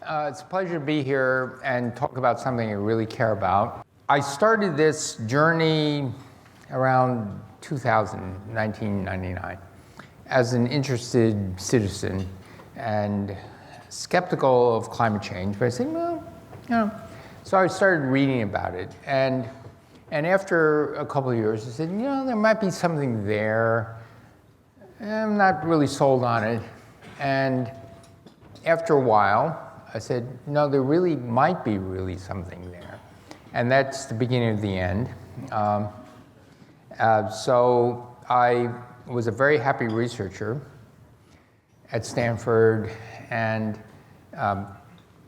It's a pleasure to be here and talk about something I really care about. I started this journey around 1999, as an interested citizen and skeptical of climate change. But I said, well, So I started reading about it. And after a couple of years, I said, there might be something there. I'm not really sold on it. And after a while, I said, no, there really might be something there. And that's the beginning of the end. So I was a very happy researcher at Stanford, and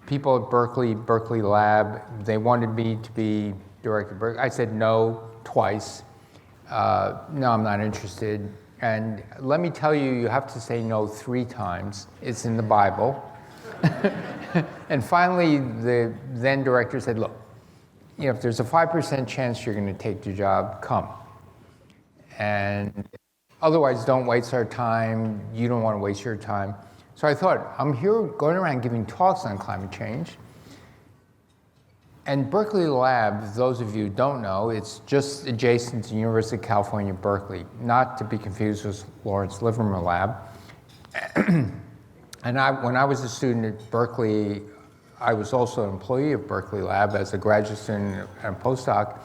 people at Berkeley Lab, they wanted me to be director of Berkeley. I said no twice. No, I'm not interested. And let me tell you, you have to say no 3 times. It's in the Bible. And finally, the then director said, look, if there's a 5% chance you're going to take the job, come. And otherwise, don't waste our time. You don't want to waste your time. So I thought, I'm here going around giving talks on climate change. And Berkeley Lab, those of you who don't know, it's just adjacent to the University of California, Berkeley, not to be confused with Lawrence Livermore Lab. And when I was a student at Berkeley, I was also an employee of Berkeley Lab as a graduate student and postdoc.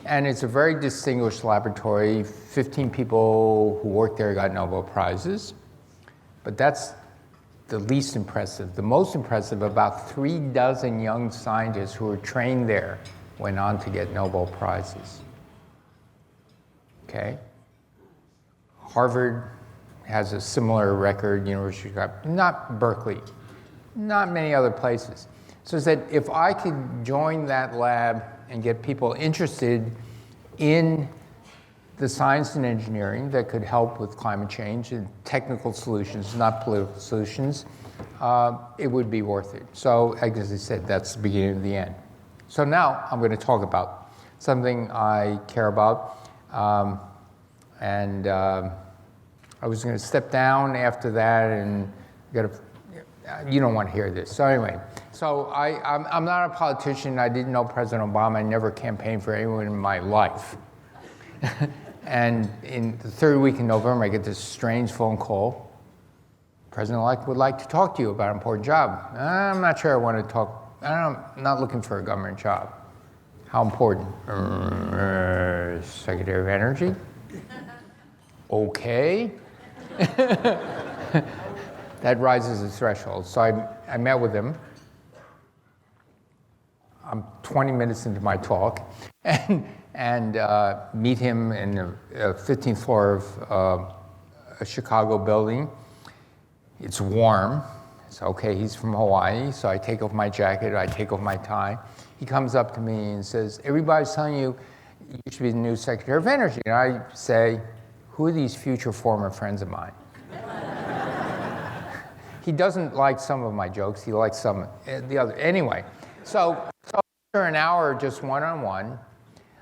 And it's a very distinguished laboratory. 15 people who work there got Nobel Prizes. But that's the least impressive. The most impressive, about 36 young scientists who were trained there went on to get Nobel Prizes. Okay? Harvard has a similar record, University of Chicago, not Berkeley, not many other places. So I said, if I could join that lab and get people interested in the science and engineering that could help with climate change and technical solutions, not political solutions, it would be worth it. So, as I said, that's the beginning of the end. So now I'm going to talk about something I care about. I was going to step down after that, and you don't want to hear this. So anyway, I'm not a politician. I didn't know President Obama. I never campaigned for anyone in my life. And in the 3rd week in November, I get this strange phone call. President-elect would like to talk to you about an important job. I'm not sure I want to talk. I'm not looking for a government job. How important? Secretary of Energy? Okay. That rises the threshold. So I met with him. I'm 20 minutes into my talk, and meet him in the 15th floor of a Chicago building. It's warm. It's okay, he's from Hawaii, so I take off my jacket, I take off my tie. He comes up to me and says, everybody's telling you should be the new Secretary of Energy. And I say, who are these future former friends of mine? He doesn't like some of my jokes, he likes some the other. Anyway, so after an hour just one-on-one,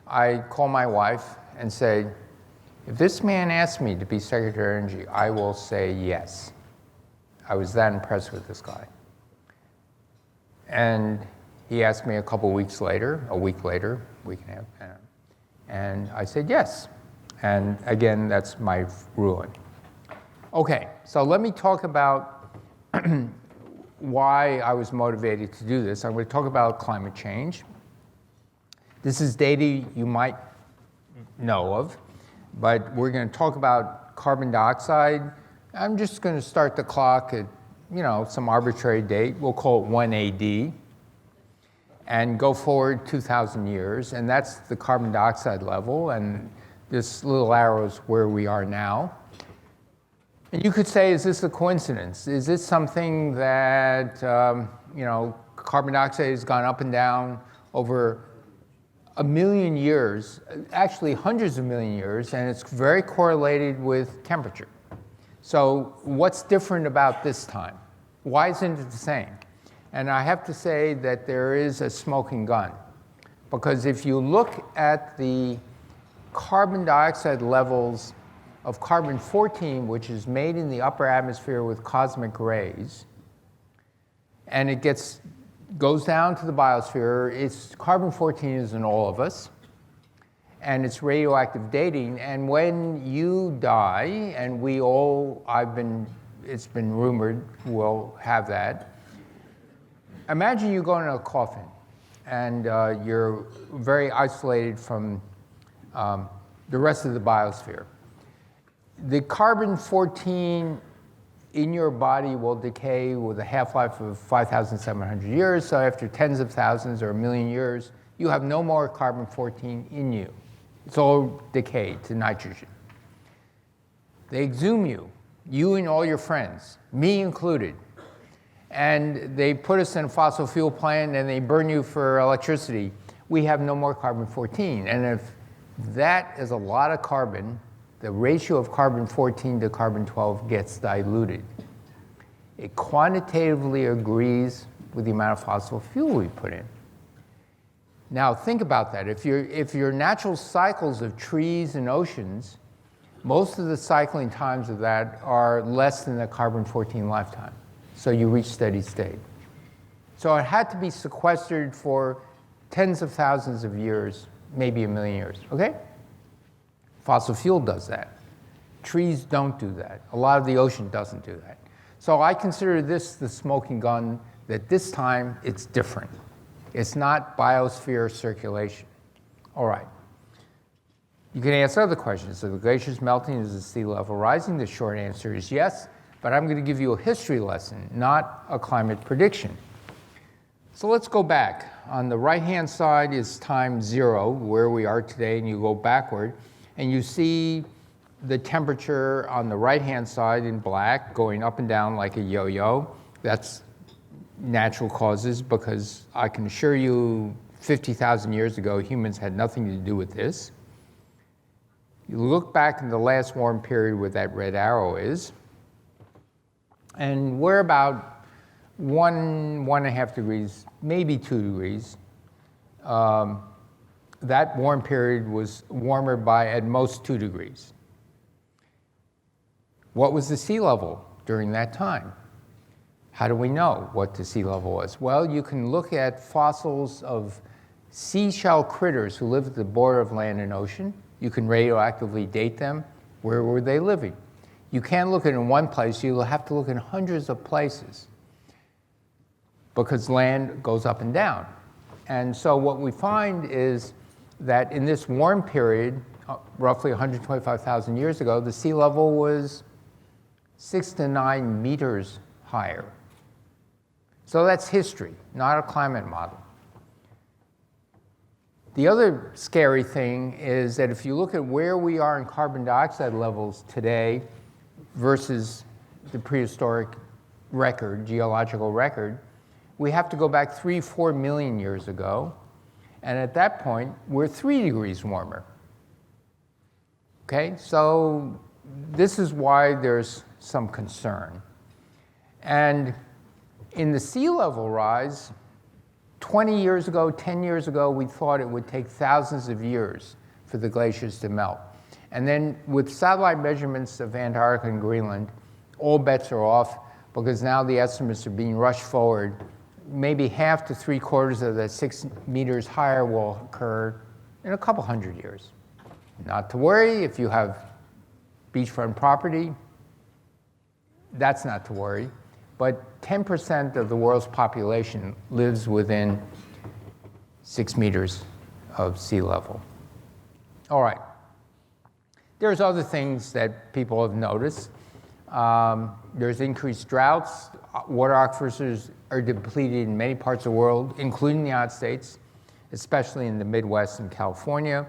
I call my wife and say, if this man asks me to be Secretary of Energy, I will say yes. I was that impressed with this guy. And he asked me a week later, week and a half, and I said yes. And again, that's my ruling. Okay, so let me talk about why I was motivated to do this. I'm going to talk about climate change. This is data you might know of, but we're going to talk about carbon dioxide. I'm just going to start the clock at, some arbitrary date. We'll call it 1 AD, and go forward 2,000 years, and that's the carbon dioxide level, and this little arrow is where we are now. And you could say, is this a coincidence? Is this something that, carbon dioxide has gone up and down over 1 million years, actually hundreds of million years, and it's very correlated with temperature. So what's different about this time? Why isn't it the same? And I have to say that there is a smoking gun. Because if you look at the carbon dioxide levels of carbon-14, which is made in the upper atmosphere with cosmic rays, and it goes down to the biosphere. It's carbon-14 is in all of us, and it's radioactive dating. And when you die, and it's been rumored we'll have that. Imagine you go in a coffin, and you're very isolated from the rest of the biosphere. The carbon-14 in your body will decay with a half-life of 5,700 years. So after tens of thousands or a million years, you have no more carbon-14 in you. It's all decayed to nitrogen. They exhume you and all your friends, me included. And they put us in a fossil fuel plant and they burn you for electricity. We have no more carbon-14. And if that is a lot of carbon, the ratio of carbon-14 to carbon-12 gets diluted. It quantitatively agrees with the amount of fossil fuel we put in. Now think about that. If your natural cycles of trees and oceans, most of the cycling times of that are less than the carbon-14 lifetime. So you reach steady state. So it had to be sequestered for tens of thousands of years, maybe a million years, okay? Fossil fuel does that. Trees don't do that. A lot of the ocean doesn't do that. So I consider this the smoking gun, that this time it's different. It's not biosphere circulation. All right. You can ask other questions. Are the glaciers melting? Is the sea level rising? The short answer is yes, but I'm going to give you a history lesson, not a climate prediction. So let's go back. On the right-hand side is time 0, where we are today, and you go backward, and you see the temperature on the right-hand side in black going up and down like a yo-yo. That's natural causes, because I can assure you 50,000 years ago, humans had nothing to do with this. You look back in the last warm period where that red arrow is, and we're about 1.5 degrees, maybe 2 degrees. That warm period was warmer by at most 2 degrees. What was the sea level during that time? How do we know what the sea level was? Well, you can look at fossils of seashell critters who live at the border of land and ocean. You can radioactively date them. Where were they living? You can't look at it in one place. You'll have to look in hundreds of places, because land goes up and down. And so what we find is that in this warm period, roughly 125,000 years ago, the sea level was 6 to 9 meters higher. So that's history, not a climate model. The other scary thing is that if you look at where we are in carbon dioxide levels today versus the prehistoric record, geological record, we have to go back 3-4 million years ago. And at that point, we're 3 degrees warmer. Okay, so this is why there's some concern. And in the sea level rise, 20 years ago, 10 years ago, we thought it would take thousands of years for the glaciers to melt. And then with satellite measurements of Antarctica and Greenland, all bets are off, because now the estimates are being rushed forward. Maybe half to 3/4 of that 6 meters higher will occur in a couple hundred years. Not to worry, if you have beachfront property, that's not to worry. But 10% of the world's population lives within 6 meters of sea level. All right. There's other things that people have noticed. There's increased droughts. Water aquifers are depleted in many parts of the world, including the United States, especially in the Midwest and California.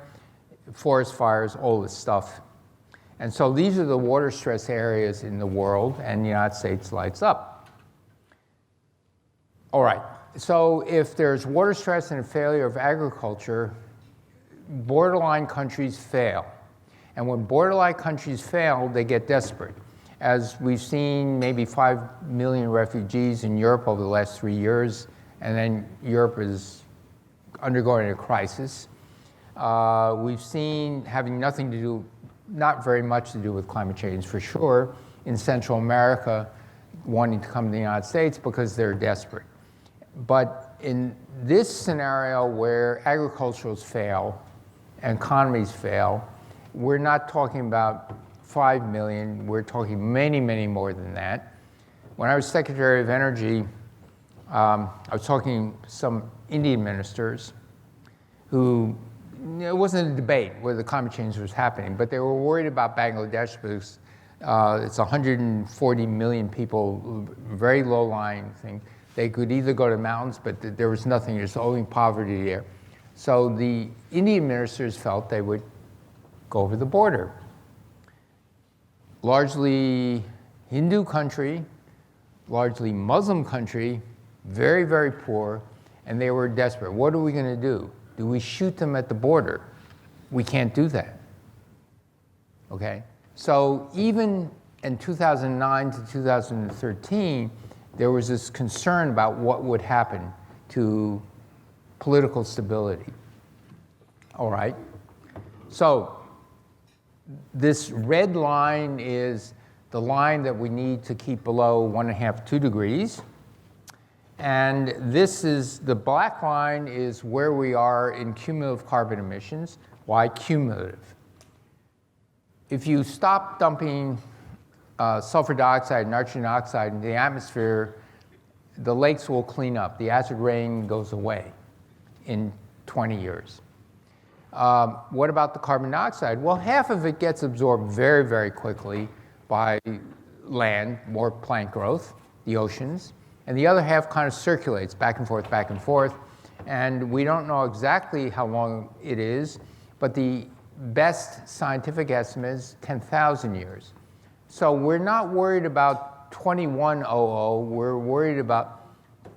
Forest fires, all this stuff. And so these are the water stress areas in the world, and the United States lights up. All right, so if there's water stress and a failure of agriculture, borderline countries fail. And when borderline countries fail, they get desperate. As we've seen, maybe 5 million refugees in Europe over the last 3 years, and then Europe is undergoing a crisis. We've seen, having nothing to do, not very much to do with climate change for sure, in Central America, wanting to come to the United States because they're desperate. But in this scenario where agricultures fail and economies fail, we're not talking about 5 million, we're talking many, many more than that. When I was Secretary of Energy, I was talking to some Indian ministers who, it wasn't a debate whether climate change was happening, but they were worried about Bangladesh because it's 140 million people, very low-lying thing. They could either go to the mountains, but there was nothing, there's only poverty there. So the Indian ministers felt they would go over the border. Largely Hindu country, largely Muslim country, very, very poor, and they were desperate. What are we going to do? Do we shoot them at the border? We can't do that. Okay? So even in 2009 to 2013, there was this concern about what would happen to political stability. All right? So this red line is the line that we need to keep below 1.5 to 2 degrees. And this is, the black line is where we are in cumulative carbon emissions. Why cumulative? If you stop dumping sulfur dioxide, nitrogen oxide into the atmosphere, the lakes will clean up. The acid rain goes away in 20 years. What about the carbon dioxide? Well, half of it gets absorbed very, very quickly by land, more plant growth, the oceans, and the other half kind of circulates back and forth, and we don't know exactly how long it is, but the best scientific estimate is 10,000 years. So we're not worried about 2100, we're worried about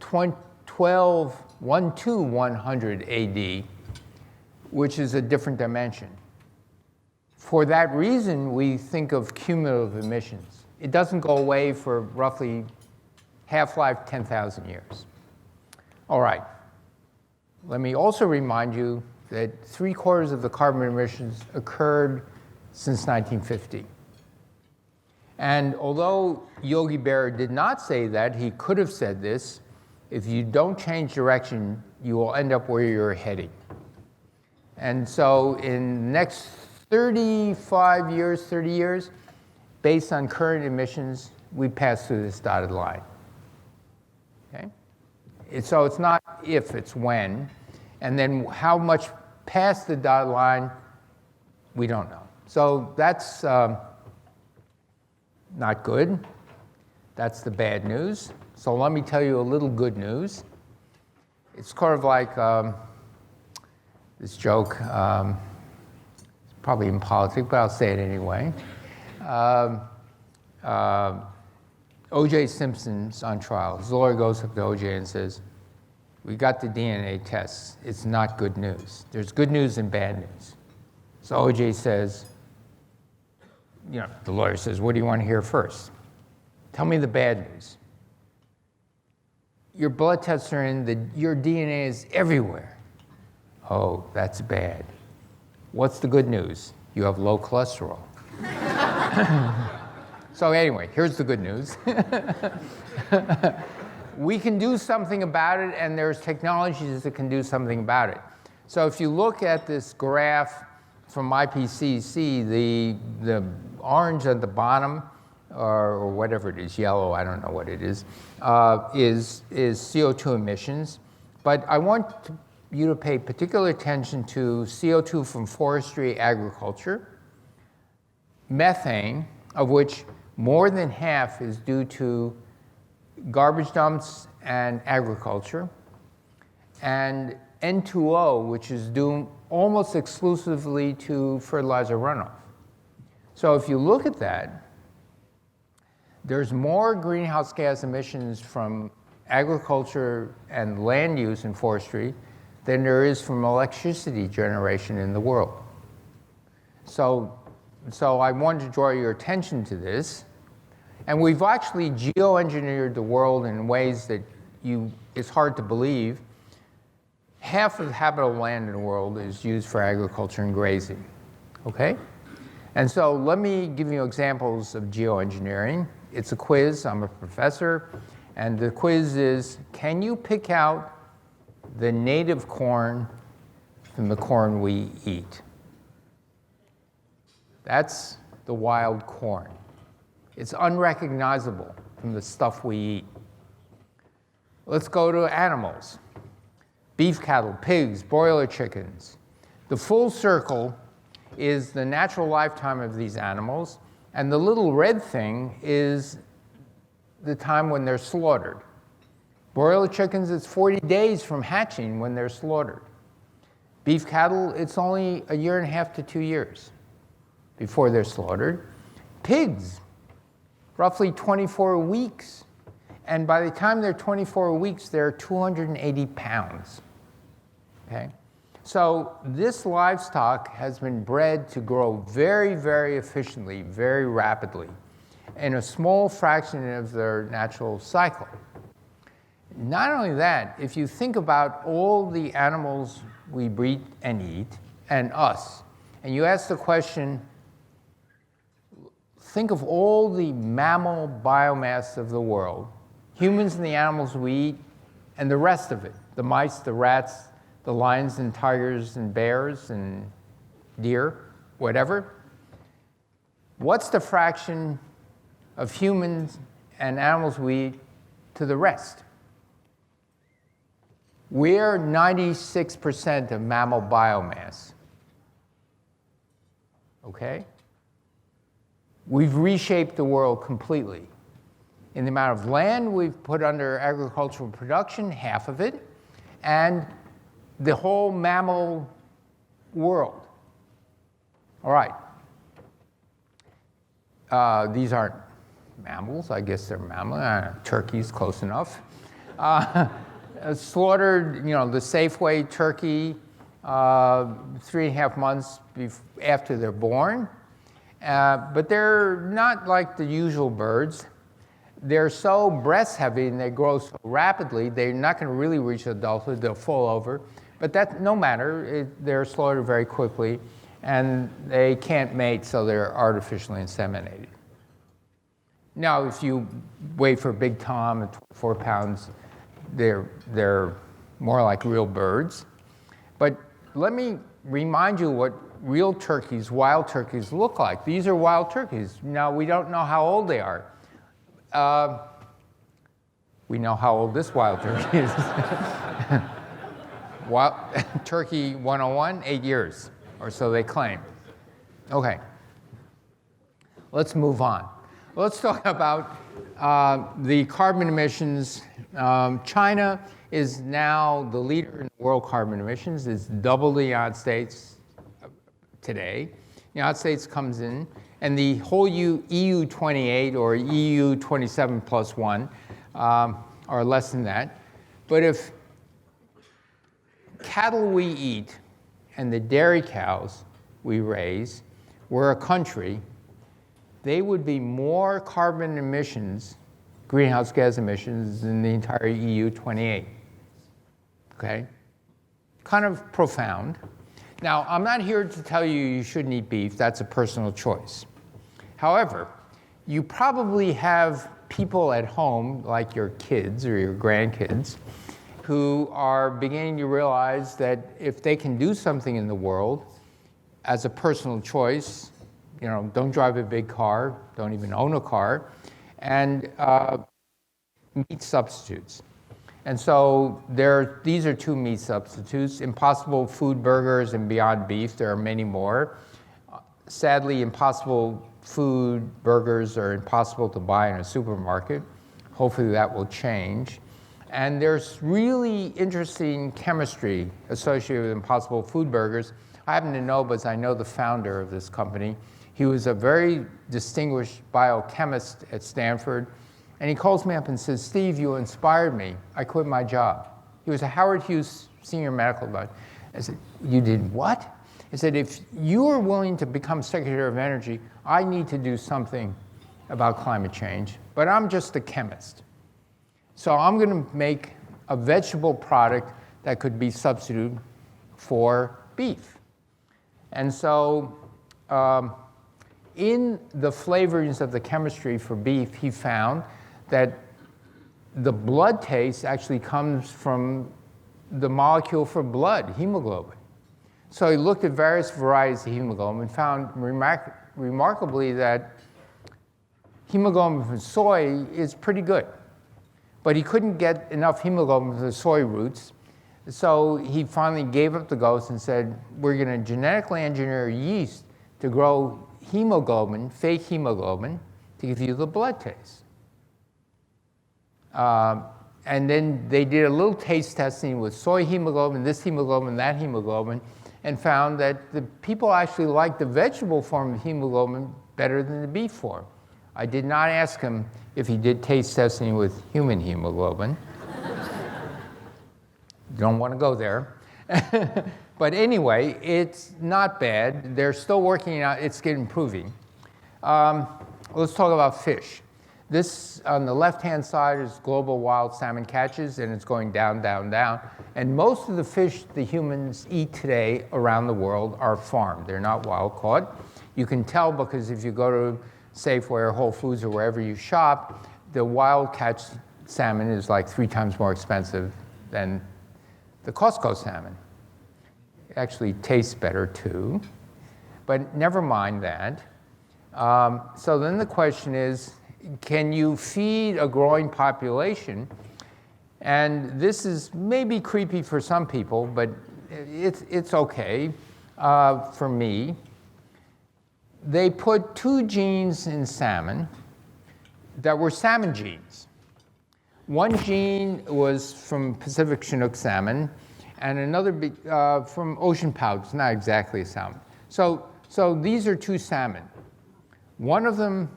100 AD, which is a different dimension. For that reason, we think of cumulative emissions. It doesn't go away for roughly half-life 10,000 years. All right. Let me also remind you that 3/4 of the carbon emissions occurred since 1950. And although Yogi Berra did not say that, he could have said this: if you don't change direction, you will end up where you're heading. And so in the next 35 years, 30 years, based on current emissions, we pass through this dotted line. Okay? So it's not if, it's when. And then how much past the dotted line, we don't know. So that's not good. That's the bad news. So let me tell you a little good news. It's kind of like this joke. It's probably in politics, but I'll say it anyway. O.J. Simpson's on trial. His lawyer goes up to O.J. and says, "We got the DNA tests. It's not good news. There's good news and bad news." So O.J. says, the lawyer says, "What do you want to hear first? Tell me the bad news." "Your blood tests are in, your DNA is everywhere." "Oh, that's bad. What's the good news? You have low cholesterol." So anyway, here's the good news. We can do something about it, and there's technologies that can do something about it. So if you look at this graph from IPCC, the orange at the bottom, or whatever it is, yellow, I don't know what it is CO2 emissions. But I want you to pay particular attention to CO2 from forestry, agriculture, methane, of which more than half is due to garbage dumps and agriculture, and N2O, which is due almost exclusively to fertilizer runoff. So if you look at that, there's more greenhouse gas emissions from agriculture and land use and forestry than there is from electricity generation in the world. So I wanted to draw your attention to this. And we've actually geoengineered the world in ways that it's hard to believe. Half of the habitable land in the world is used for agriculture and grazing, okay? And so let me give you examples of geoengineering. it's a quiz. I'm a professor. And the quiz is, can you pick out the native corn from the corn we eat? That's the wild corn. It's unrecognizable from the stuff we eat. Let's go to animals. Beef cattle, pigs, broiler chickens. The full circle is the natural lifetime of these animals, and the little red thing is the time when they're slaughtered. Broiler chickens, it's 40 days from hatching when they're slaughtered. Beef cattle, it's only 1.5 to 2 years before they're slaughtered. Pigs, roughly 24 weeks. And by the time they're 24 weeks, they're 280 pounds. Okay? So this livestock has been bred to grow very, very efficiently, very rapidly, in a small fraction of their natural cycle. Not only that, if you think about all the animals we breed and eat, and us, and you ask the question, think of all the mammal biomass of the world, humans and the animals we eat, and the rest of it, the mice, the rats, the lions and tigers and bears and deer, whatever. What's the fraction of humans and animals we eat to the rest? We're 96% of mammal biomass. Okay? We've reshaped the world completely. In the amount of land we've put under agricultural production, half of it, and the whole mammal world. All right. These aren't mammals. I guess they're mammals. Turkey's close enough. Slaughtered, the Safeway turkey 3.5 months after they're born. But they're not like the usual birds. They're so breast heavy and they grow so rapidly, they're not going to really reach adulthood. They'll fall over. But that, no matter, they're slaughtered very quickly, and they can't mate, so they're artificially inseminated. Now, if you wait for Big Tom at 24 pounds, they're more like real birds. But let me remind you what real turkeys, wild turkeys, look like. These are wild turkeys. Now, we don't know how old they are. We know how old this wild turkey is. Wild Turkey 101, 8 years, or so they claim. Okay, let's move on. Let's talk about the carbon emissions. China is now the leader in world carbon emissions. It's double the United States today. The United States comes in, and the whole EU 28 or EU 27 plus 1 are less than that. But if cattle we eat and the dairy cows we raise were a country, they would be more carbon emissions, greenhouse gas emissions, than the entire EU 28. Okay? Kind of profound. Now, I'm not here to tell you you shouldn't eat beef. That's a personal choice. However, you probably have people at home, like your kids or your grandkids, who are beginning to realize that if they can do something in the world as a personal choice, don't drive a big car, don't even own a car, and meat substitutes. And so these are 2 meat substitutes: Impossible Food burgers and Beyond Beef. There are many more. Sadly, Impossible Food burgers are impossible to buy in a supermarket. Hopefully that will change. And there's really interesting chemistry associated with Impossible Food burgers. I happen to know because I know the founder of this company. He was a very distinguished biochemist at Stanford. And he calls me up and says, "Steve, you inspired me. I quit my job." He was a Howard Hughes senior medical advisor. I said, "You did what?" He said, "If you are willing to become Secretary of Energy, I need to do something about climate change, but I'm just a chemist. So I'm going to make a vegetable product that could be substituted for beef." And so in the flavorings of the chemistry for beef, he found that the blood taste actually comes from the molecule for blood, hemoglobin. So he looked at various varieties of hemoglobin and found remarkably that hemoglobin from soy is pretty good. But he couldn't get enough hemoglobin from the soy roots, so he finally gave up the ghost and said, we're going to genetically engineer yeast to grow hemoglobin, fake hemoglobin, to give you the blood taste. And then they did a little taste testing with soy hemoglobin, this hemoglobin, that hemoglobin, and found that the people actually liked the vegetable form of hemoglobin better than the beef form. I did not ask him if he did taste testing with human hemoglobin. Don't want to go there. But anyway, it's not bad. They're still working out. It's improving. Let's talk about fish. This, on the left-hand side, is global wild salmon catches, and it's going down, down, down. And most of the fish the humans eat today around the world are farmed. They're not wild caught. You can tell because if you go to Safeway or Whole Foods or wherever you shop, the wild catch salmon is like 3 times more expensive than the Costco salmon. It actually tastes better too, but never mind that. So then the question is, can you feed a growing population? And this is maybe creepy for some people, but it's okay for me. They put 2 genes in salmon that were salmon genes. One gene was from Pacific Chinook salmon, and another from ocean pouch, not exactly a salmon. So these are 2 salmon. One of them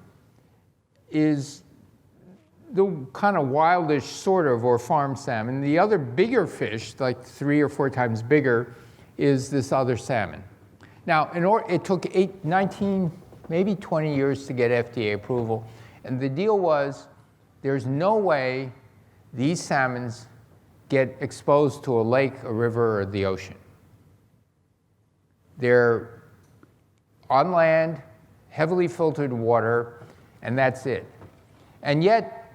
is the kind of wildish sort of, or farm salmon. The other bigger fish, like 3 or 4 times bigger, is this other salmon. Now, it took 19, maybe 20 years to get FDA approval. And the deal was, there's no way these salmons get exposed to a lake, a river, or the ocean. They're on land, heavily filtered water, and that's it. And yet,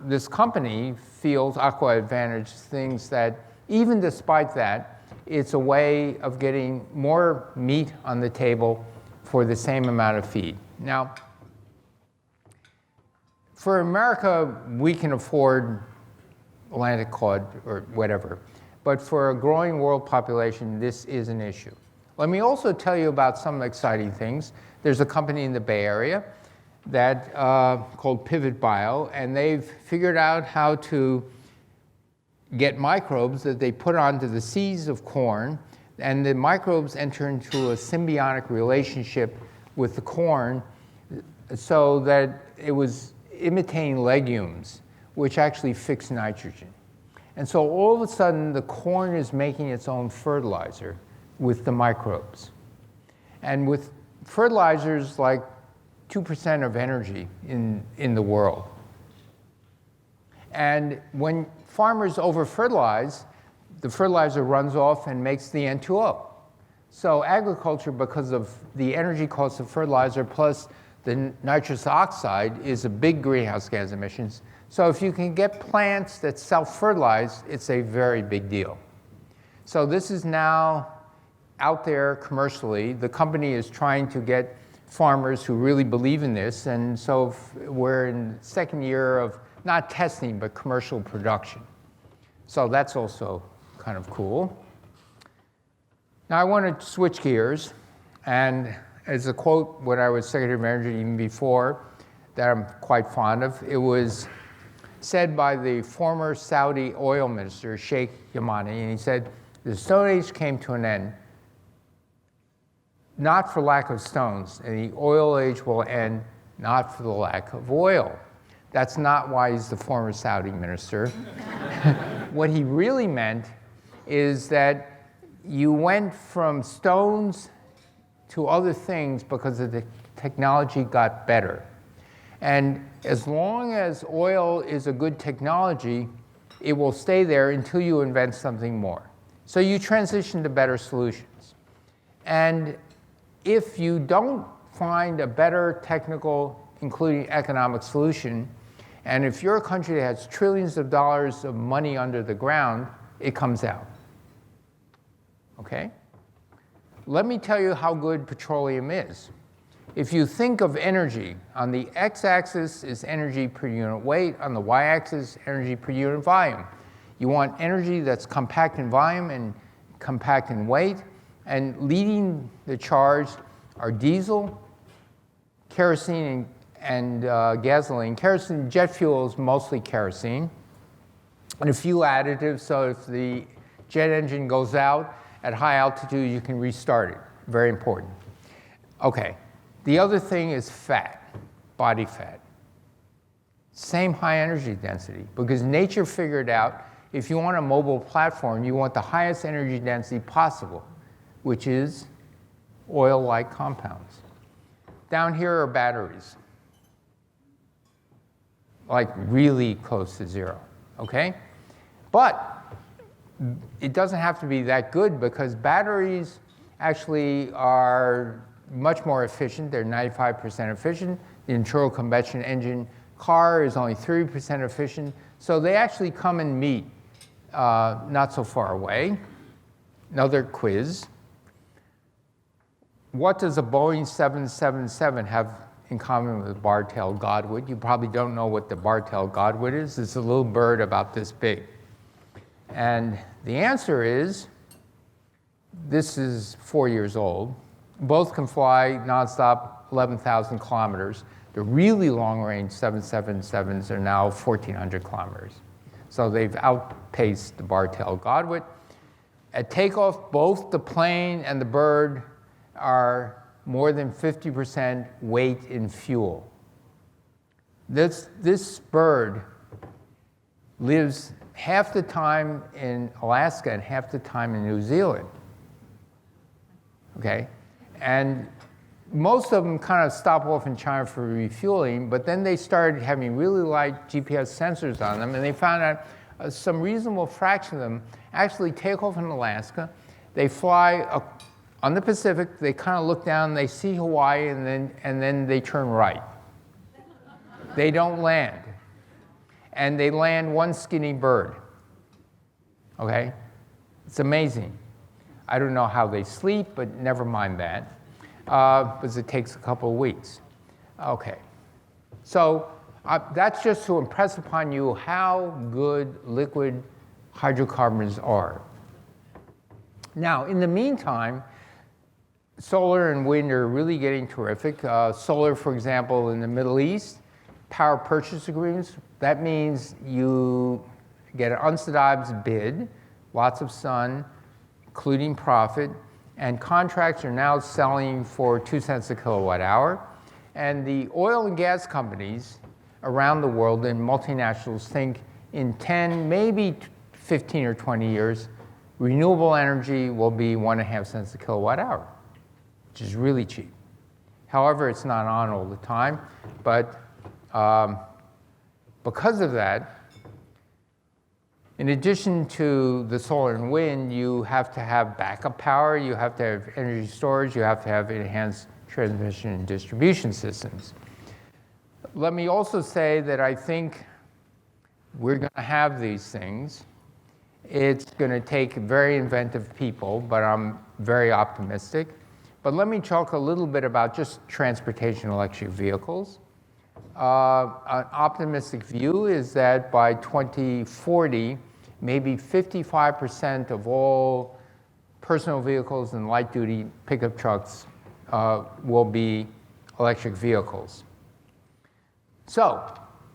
this company feels, Aqua Advantage, thinks that even despite that, it's a way of getting more meat on the table for the same amount of feed. Now, for America, we can afford Atlantic cod or whatever. But for a growing world population, this is an issue. Let me also tell you about some exciting things. There's a company in the Bay Area that called Pivot Bio, and they've figured out how to get microbes that they put onto the seeds of corn, and the microbes enter into a symbiotic relationship with the corn so that it was imitating legumes, which actually fix nitrogen. And so all of a sudden, the corn is making its own fertilizer with the microbes. And with fertilizers like 2% of energy in the world. And when farmers over-fertilize, the fertilizer runs off and makes the N2O. So agriculture, because of the energy cost of fertilizer plus the nitrous oxide, is a big greenhouse gas emissions. So if you can get plants that self-fertilize, it's a very big deal. So this is now out there commercially. The company is trying to get farmers who really believe in this, and so we're in the second year of not testing, but commercial production. So that's also kind of cool. Now I want to switch gears, and as a quote when I was Secretary of Energy even before, that I'm quite fond of, it was said by the former Saudi oil minister, Sheikh Yamani, and he said, the Stone Age came to an end, not for lack of stones, and the oil age will end not for the lack of oil. That's not why he's the former Saudi minister. What he really meant is that you went from stones to other things because the technology got better. And as long as oil is a good technology, it will stay there until you invent something more. So you transition to better solutions. And if you don't find a better technical, including economic solution. And if you're a country that has trillions of dollars of money under the ground, it comes out. Okay? Let me tell you how good petroleum is. If you think of energy, on the x-axis is energy per unit weight, on the y-axis, energy per unit volume. You want energy that's compact in volume and compact in weight, and leading the charge are diesel, kerosene, and gasoline. Kerosene, jet fuel is mostly kerosene, and a few additives, so if the jet engine goes out at high altitude, you can restart it. Very important. Okay. The other thing is fat, body fat. Same high energy density, because nature figured out if you want a mobile platform, you want the highest energy density possible, which is oil-like compounds. Down here are batteries, like really close to zero, okay? But it doesn't have to be that good, because batteries actually are much more efficient. They're 95% efficient. The internal combustion engine car is only 30% efficient. So they actually come and meet not so far away. Another quiz. What does a Boeing 777 have in common with bar-tailed godwit? You probably don't know what the bar-tailed godwit is. It's a little bird about this big. And the answer is, this is 4 years old. Both can fly nonstop 11,000 kilometers. The really long-range 777s are now 1,400 kilometers. So they've outpaced the bar-tailed godwit. At takeoff, both the plane and the bird are more than 50% weight in fuel. This bird lives half the time in Alaska and half the time in New Zealand. Okay? And most of them kind of stop off in China for refueling, but then they started having really light GPS sensors on them, and they found out some reasonable fraction of them actually take off in Alaska. They fly on the Pacific, they kind of look down, they see Hawaii, and then they turn right. They don't land. And they land one skinny bird. Okay? It's amazing. I don't know how they sleep, but never mind that, because it takes a couple of weeks. Okay, so that's just to impress upon you how good liquid hydrocarbons are. Now, in the meantime, solar and wind are really getting terrific. Solar, for example, in the Middle East, power purchase agreements. That means you get an unsubsidized bid, lots of sun, including profit, and contracts are now selling for 2 cents a kilowatt hour. And the oil and gas companies around the world and multinationals think in 10, maybe 15 or 20 years, renewable energy will be 1.5 cents a kilowatt hour, which is really cheap. However, it's not on all the time, but because of that, in addition to the solar and wind, you have to have backup power, you have to have energy storage, you have to have enhanced transmission and distribution systems. Let me also say that I think we're going to have these things. It's going to take very inventive people, but I'm very optimistic. But let me talk a little bit about just transportation electric vehicles. An optimistic view is that by 2040, maybe 55% of all personal vehicles and light-duty pickup trucks will be electric vehicles. So,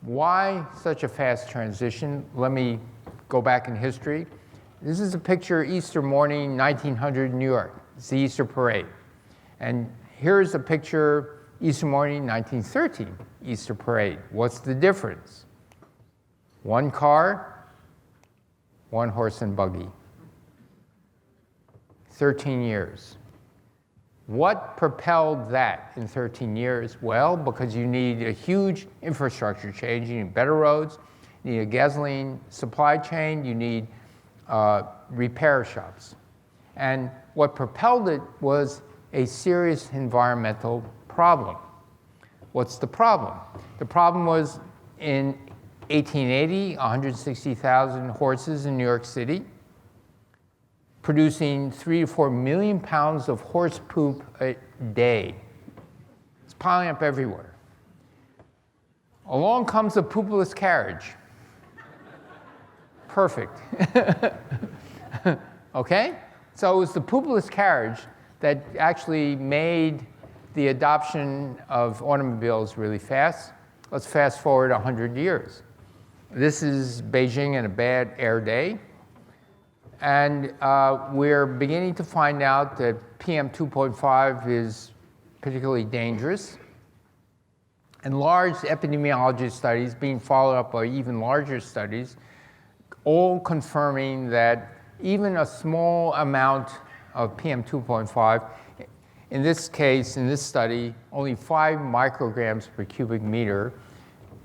why such a fast transition? Let me go back in history. This is a picture Easter morning, 1900 New York. It's the Easter parade. And here's a picture Easter morning, 1913, Easter parade. What's the difference? One car, one horse and buggy. 13 years. What propelled that in 13 years? Well, because you need a huge infrastructure change. You need better roads, you need a gasoline supply chain, you need repair shops. And what propelled it was a serious environmental problem. What's the problem? The problem was in 1880, 160,000 horses in New York City, producing 3 to 4 million pounds of horse poop a day. It's piling up everywhere. Along comes a poopless carriage. Perfect. Okay? So it was the poopless carriage that actually made the adoption of automobiles really fast. Let's fast forward 100 years. This is Beijing in a bad air day. And we're beginning to find out that PM 2.5 is particularly dangerous. And large epidemiology studies being followed up by even larger studies, all confirming that even a small amount of PM 2.5, in this case, in this study, only 5 micrograms per cubic meter,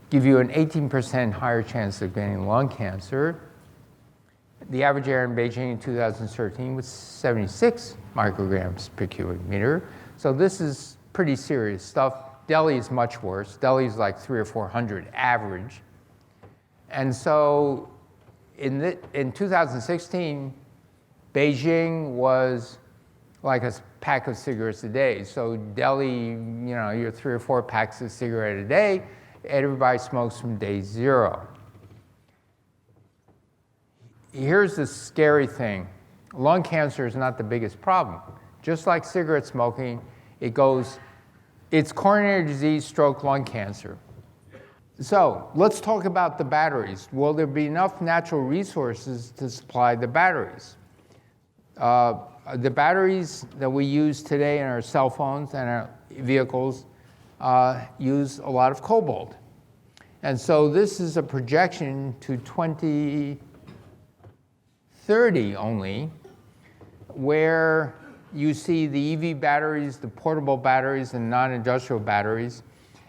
give you an 18% higher chance of getting lung cancer. The average air in Beijing in 2013 was 76 micrograms per cubic meter. So this is pretty serious stuff. Delhi is much worse. Delhi is like 300 or 400 average. And so in 2016, Beijing was like a pack of cigarettes a day. So Delhi, you're 3 or 4 packs of cigarettes a day. Everybody smokes from day 0. Here's the scary thing. Lung cancer is not the biggest problem. Just like cigarette smoking, it's coronary disease, stroke, lung cancer. So let's talk about the batteries. Will there be enough natural resources to supply the batteries? The batteries that we use today in our cell phones and our vehicles use a lot of cobalt. And so this is a projection to 2030 only, where you see the EV batteries, the portable batteries, and non-industrial batteries,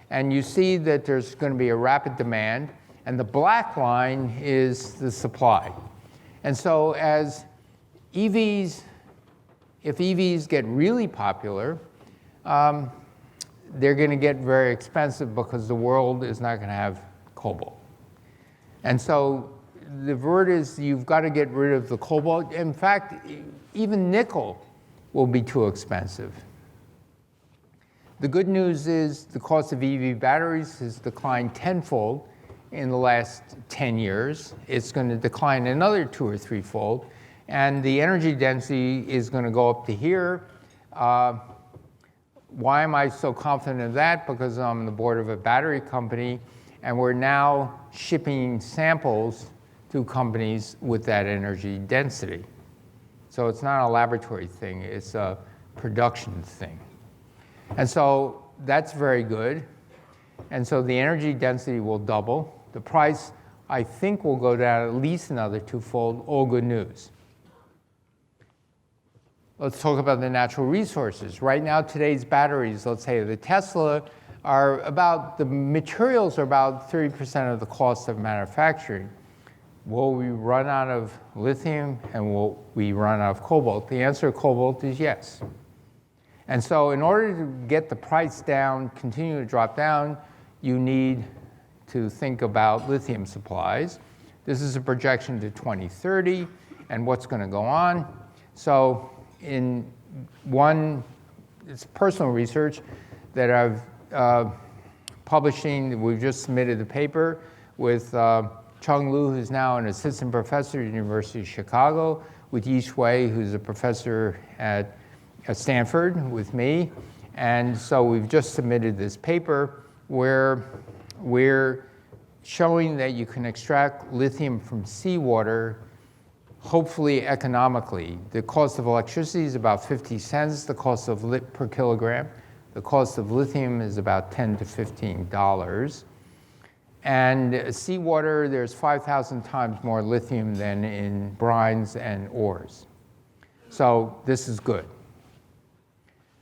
and you see that there's going to be a rapid demand, and the black line is the supply. And so if EVs get really popular, they're going to get very expensive because the world is not going to have cobalt. And so the word is you've got to get rid of the cobalt. In fact, even nickel will be too expensive. The good news is the cost of EV batteries has declined tenfold in the last 10 years. It's going to decline another 2 or 3-fold. And the energy density is going to go up to here. Why am I so confident of that? Because I'm on the board of a battery company, and we're now shipping samples to companies with that energy density. So it's not a laboratory thing, it's a production thing. And so that's very good. And so the energy density will double. The price, I think, will go down at least another 2-fold. All good news. Let's talk about the natural resources. Right now, today's batteries, let's say the Tesla, the materials are about 30% of the cost of manufacturing. Will we run out of lithium and will we run out of cobalt? The answer to cobalt is yes. And so in order to get the price down, continue to drop down, you need to think about lithium supplies. This is a projection to 2030 and what's going to go on. So it's personal research that I've publishing. We've just submitted the paper with Chung Lu, who's now an assistant professor at the University of Chicago, with Yi Shui, who's a professor at Stanford with me. And so we've just submitted this paper where we're showing that you can extract lithium from seawater, hopefully economically. The cost of electricity is about 50 cents, the cost of lit per kilogram. The cost of lithium is about $10 to $15. And seawater, there's 5,000 times more lithium than in brines and ores. So this is good.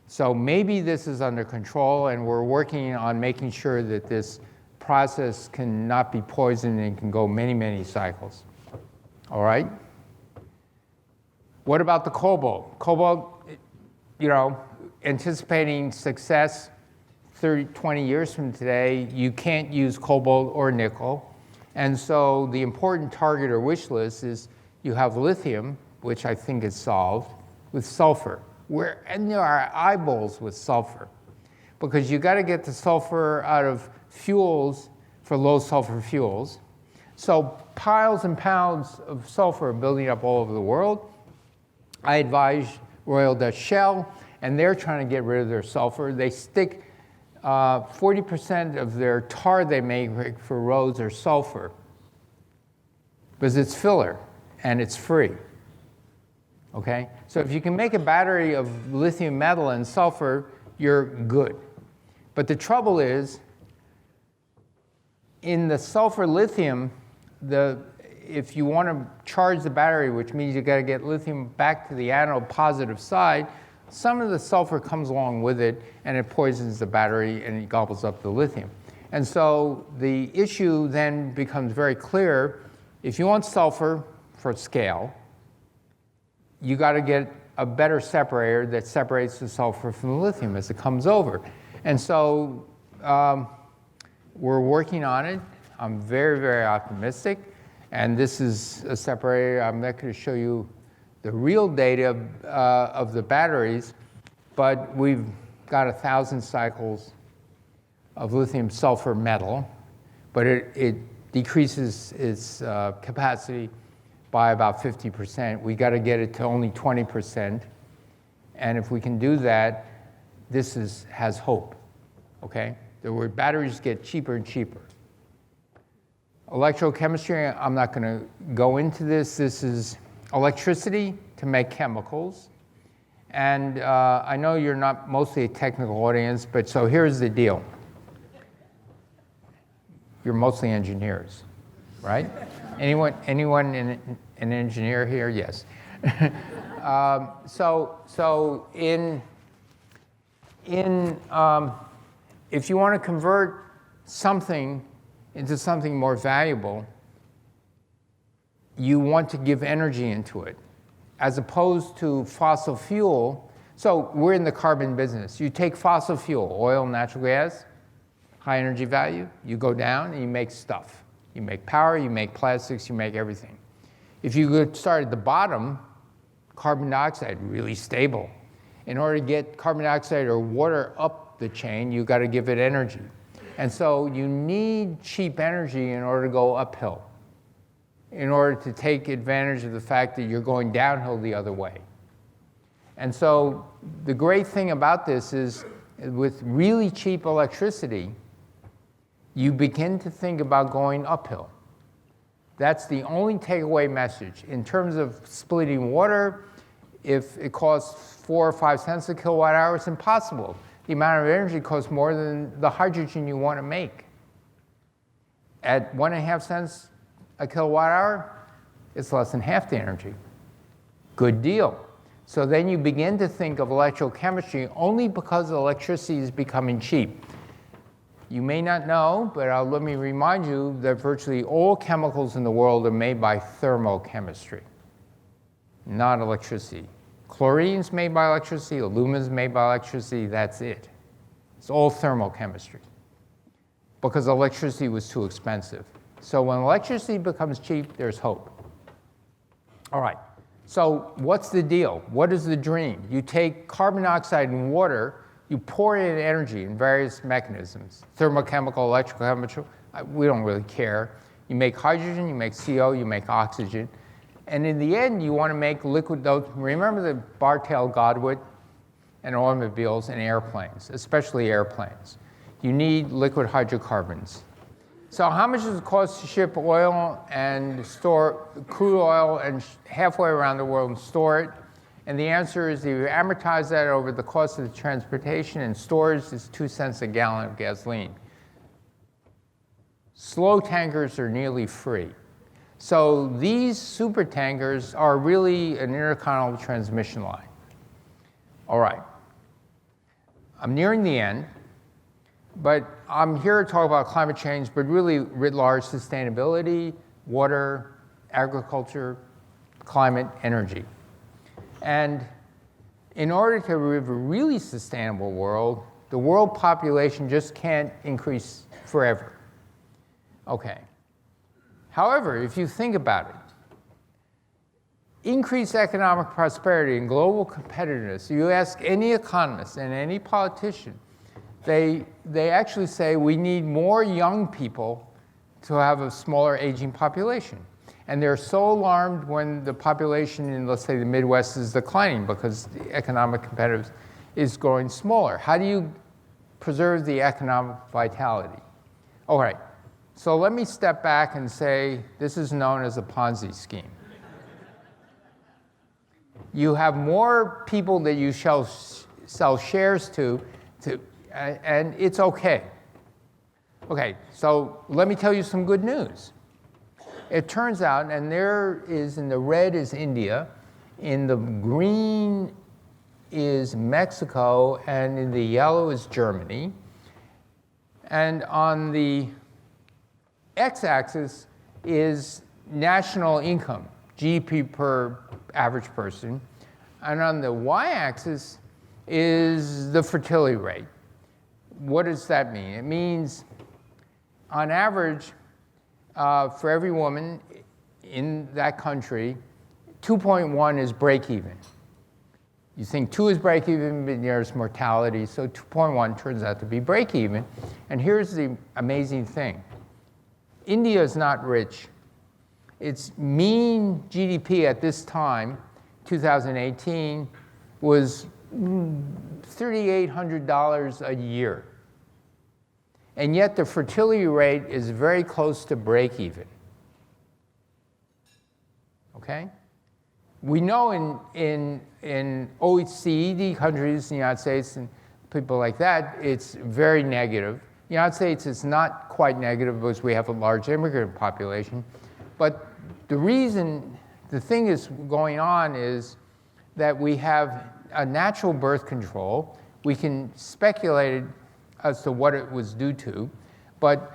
So maybe this is under control, and we're working on making sure that this process cannot be poisoned and can go many, many cycles. All right? What about the cobalt? Cobalt, anticipating success 20 years from today, you can't use cobalt or nickel. And so the important target or wish list is you have lithium, which I think is solved, with sulfur. And there are eyeballs with sulfur, because you got to get the sulfur out of fuels for low sulfur fuels. So piles and pounds of sulfur are building up all over the world. I advise Royal Dutch Shell, and they're trying to get rid of their sulfur. They stick 40% of their tar they make for roads are sulfur, because it's filler and it's free. Okay? So if you can make a battery of lithium metal and sulfur, you're good. But the trouble is, in the sulfur lithium, if you want to charge the battery, which means you got to get lithium back to the anode positive side, some of the sulfur comes along with it, and it poisons the battery, and it gobbles up the lithium. And so the issue then becomes very clear. If you want sulfur for scale, you got to get a better separator that separates the sulfur from the lithium as it comes over. And so we're working on it. I'm very, very optimistic. And this is a separator. I'm not going to show you the real data of the batteries, but we've got 1,000 cycles of lithium sulfur metal, but it decreases its capacity by about 50%. We got to get it to only 20%. And if we can do that, this has hope, okay? The batteries get cheaper and cheaper. Electrochemistry, I'm not going to go into this. This is electricity to make chemicals. And I know you're not mostly a technical audience, but so here's the deal. You're mostly engineers, right? Anyone an engineer here? Yes. If you want to convert something into something more valuable, you want to give energy into it, as opposed to fossil fuel. So we're in the carbon business. You take fossil fuel, oil, natural gas, high energy value, you go down and you make stuff. You make power, you make plastics, you make everything. If you start at the bottom, carbon dioxide, really stable. In order to get carbon dioxide or water up the chain, you got to give it energy. And so you need cheap energy in order to go uphill, in order to take advantage of the fact that you're going downhill the other way. And so the great thing about this is, with really cheap electricity, you begin to think about going uphill. That's the only takeaway message. In terms of splitting water, if it costs 4 or 5 cents a kilowatt hour, it's impossible. The amount of energy costs more than the hydrogen you want to make. At 1.5 cents a kilowatt hour, it's less than half the energy. Good deal. So then you begin to think of electrochemistry only because electricity is becoming cheap. You may not know, but let me remind you that virtually all chemicals in the world are made by thermochemistry, not electricity. Chlorine's made by electricity, aluminum's made by electricity, that's it. It's all thermochemistry, because electricity was too expensive. So when electricity becomes cheap, there's hope. All right, so what's the deal? What is the dream? You take carbon dioxide and water, you pour it in energy in various mechanisms, thermochemical, electrochemical, we don't really care. You make hydrogen, you make CO, you make oxygen. And in the end, you want to make liquid, remember the bar-tail Godwit and automobiles and airplanes, especially airplanes. You need liquid hydrocarbons. So how much does it cost to ship oil and store crude oil and halfway around the world and store it? And the answer is, if you amortize that over the cost of the transportation and storage, it's 2 cents a gallon of gasoline. Slow tankers are nearly free. So these super tankers are really an intercontinental transmission line. All right. I'm nearing the end, but I'm here to talk about climate change, but really writ large sustainability, water, agriculture, climate, energy. And in order to live a really sustainable world, The world population just can't increase forever. Okay. However, if you think about it, increased economic prosperity and global competitiveness, you ask any economist and any politician, they actually say we need more young people to have a smaller aging population. And they're so alarmed when the population in, let's say, the Midwest is declining because the economic competitiveness is growing smaller. How do you preserve the economic vitality? All right, so let me step back and say this is known as a Ponzi scheme. You have more people that you shall sell shares to, and it's okay. Okay, so let me tell you some good news. It turns out, and there is, in the red is India, in the green is Mexico, and in the yellow is Germany. And on the x-axis is national income, GDP per average person. And on the y-axis is the fertility rate. What does that mean? It means, on average, for every woman in that country, 2.1 is break even. You think 2 is break even, but there's mortality, so 2.1 turns out to be break even. And here's the amazing thing. India is not rich. Its mean GDP at this time, 2018, was $3,800 a year. And yet the fertility rate is very close to break even. Okay? We know in OECD countries, in the United States, and people like that, it's very negative. The United States is not quite negative because we have a large immigrant population. But the thing is going on is that we have a natural birth control. We can speculate as to what it was due to, but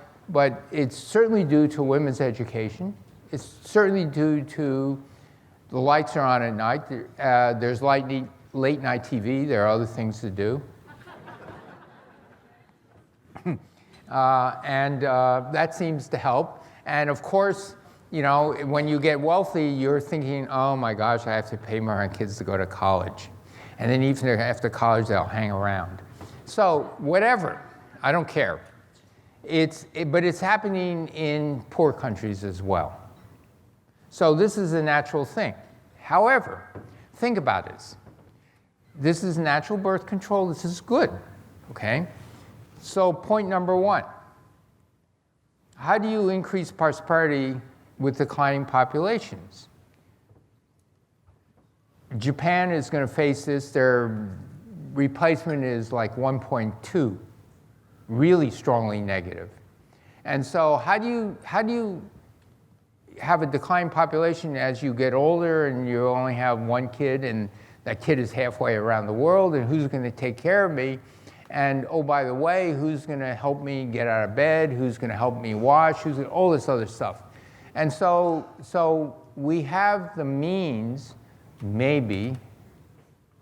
it's certainly due to women's education. It's certainly due to the lights are on at night. There's late night TV. There are other things to do. That seems to help. And of course, you know, when you get wealthy, you're thinking, oh my gosh, I have to pay my kids to go to college. And then even after college, they'll hang around. So whatever, I don't care. But it's happening in poor countries as well. So this is a natural thing. However, think about this. This is natural birth control. This is good, okay? So point number 1, how do you increase prosperity with declining populations? Japan is going to face this. Their replacement is like 1.2, really strongly negative. And so how do you have a declining population as you get older and you only have one kid and that kid is halfway around the world, and who's going to take care of me? And oh, by the way, who's going to help me get out of bed? Who's going to help me wash? All this other stuff. And so we have the means, maybe,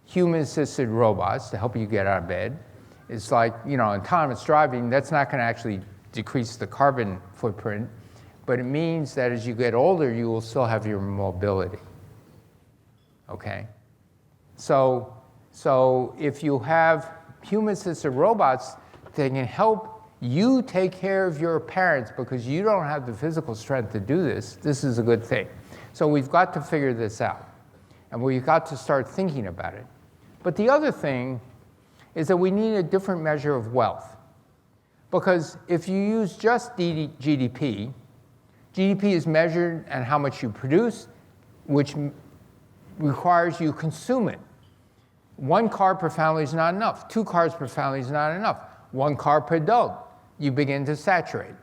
human-assisted robots to help you get out of bed. It's like, you know, autonomous driving, that's not going to actually decrease the carbon footprint, but it means that as you get older, you will still have your mobility. Okay? So if you have human-assisted robots, they can help you take care of your parents because you don't have the physical strength to do this. This is a good thing. So we've got to figure this out. And we've got to start thinking about it. But the other thing is that we need a different measure of wealth. Because if you use just GDP, GDP is measured and how much you produce, which requires you consume it. 1 car per family is not enough. 2 cars per family is not enough. 1 car per adult, you begin to saturate,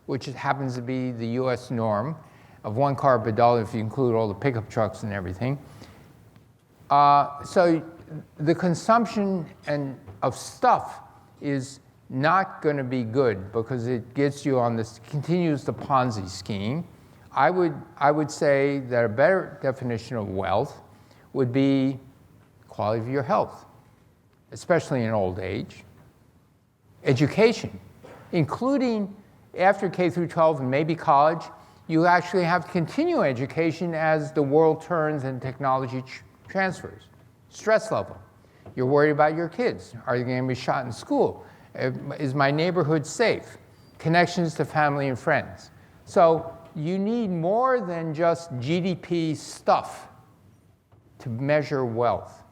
which happens to be the US norm of 1 car per adult if you include all the pickup trucks and everything. So the consumption of stuff is not going to be good because it gets you on this, continues the Ponzi scheme. I would say that a better definition of wealth would be quality of your health, especially in old age. education, including after K through 12 and maybe college. You actually have to continue education as the world turns and technology transfers. Stress level. You're worried about your kids. Are they going to be shot in school? Is my neighborhood safe? Connections to family and friends. So you need more than just GDP stuff to measure wealth.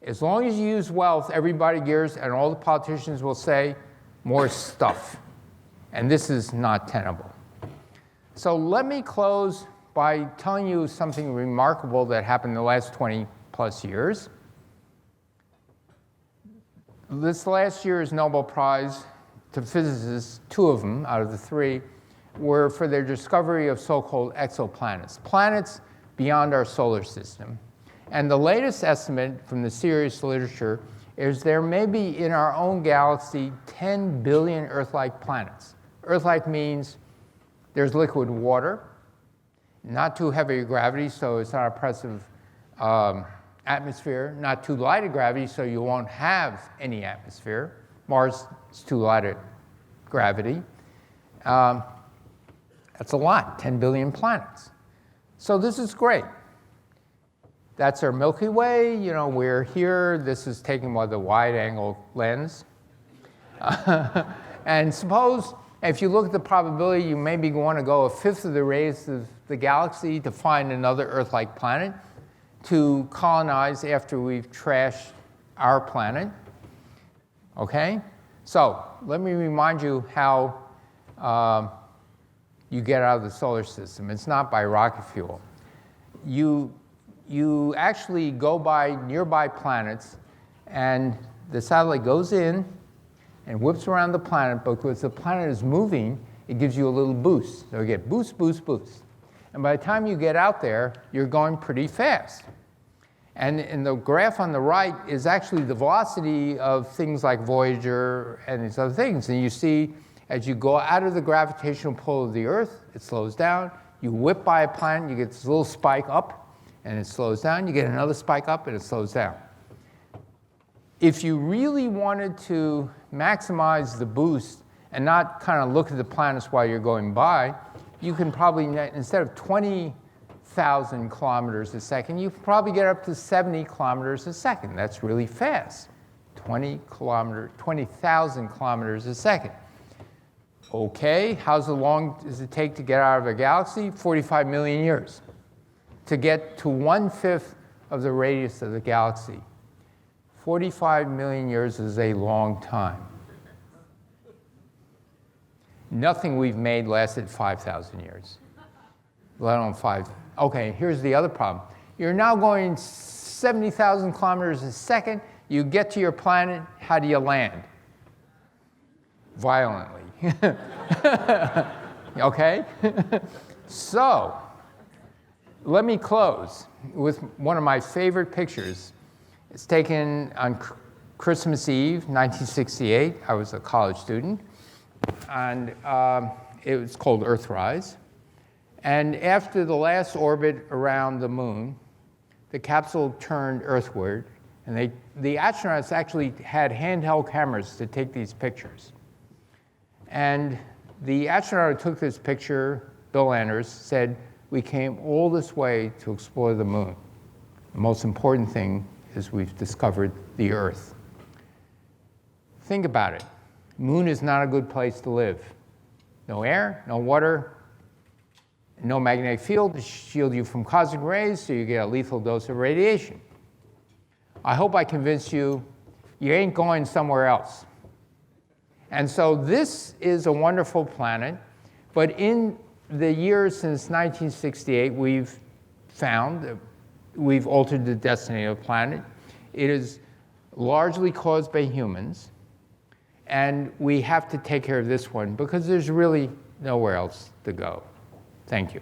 As long as you use wealth, everybody gears, and all the politicians will say, more stuff. And this is not tenable. So let me close by telling you something remarkable that happened in the last 20 plus years. This last year's Nobel Prize to physicists, 2 of them out of the 3, were for their discovery of so-called exoplanets, planets beyond our solar system. And the latest estimate from the serious literature is there may be in our own galaxy 10 billion Earth-like planets. Earth-like means there's liquid water, not too heavy gravity, so it's not oppressive atmosphere, not too light a gravity, so you won't have any atmosphere. Mars is too light a gravity. That's a lot, 10 billion planets. So this is great. That's our Milky Way. You know, we're here. This is taken with a wide-angle lens. And suppose, if you look at the probability, you maybe want to go 1/5 of the radius of the galaxy to find another Earth-like planet to colonize after we've trashed our planet. Okay? So let me remind you how you get out of the solar system. It's not by rocket fuel. You actually go by nearby planets, and the satellite goes in and whips around the planet, but because the planet is moving, it gives you a little boost. So you get boost, boost, boost. And by the time you get out there, you're going pretty fast. And in the graph on the right is actually the velocity of things like Voyager and these other things. And you see, as you go out of the gravitational pull of the Earth, it slows down. You whip by a planet, you get this little spike up, and it slows down. You get another spike up, and it slows down. If you really wanted to maximize the boost and not kind of look at the planets while you're going by, you can probably, instead of 20,000 kilometers a second, you can probably get up to 70 kilometers a second. That's really fast. 20,000 kilometers a second. Okay, how long does it take to get out of a galaxy? 45 million years. To get to 1/5 of the radius of the galaxy. 45 million years is a long time. Nothing we've made lasted 5,000 years, let alone 5. Okay, here's the other problem. You're now going 70,000 kilometers a second. You get to your planet, how do you land? Violently. Okay? So, let me close with one of my favorite pictures. It's taken on Christmas Eve, 1968. I was a college student. And it was called Earthrise. And after the last orbit around the moon, the capsule turned earthward. And the astronauts actually had handheld cameras to take these pictures. And the astronaut who took this picture, Bill Anders, said, "We came all this way to explore the moon. The most important thing is we've discovered the Earth." Think about it. Moon is not a good place to live. No air, no water, no magnetic field to shield you from cosmic rays, so you get a lethal dose of radiation. I hope I convinced you you ain't going somewhere else. And so this is a wonderful planet, but in the years since 1968, we've found that we've altered the destiny of the planet. It is largely caused by humans, and we have to take care of this one because there's really nowhere else to go. Thank you.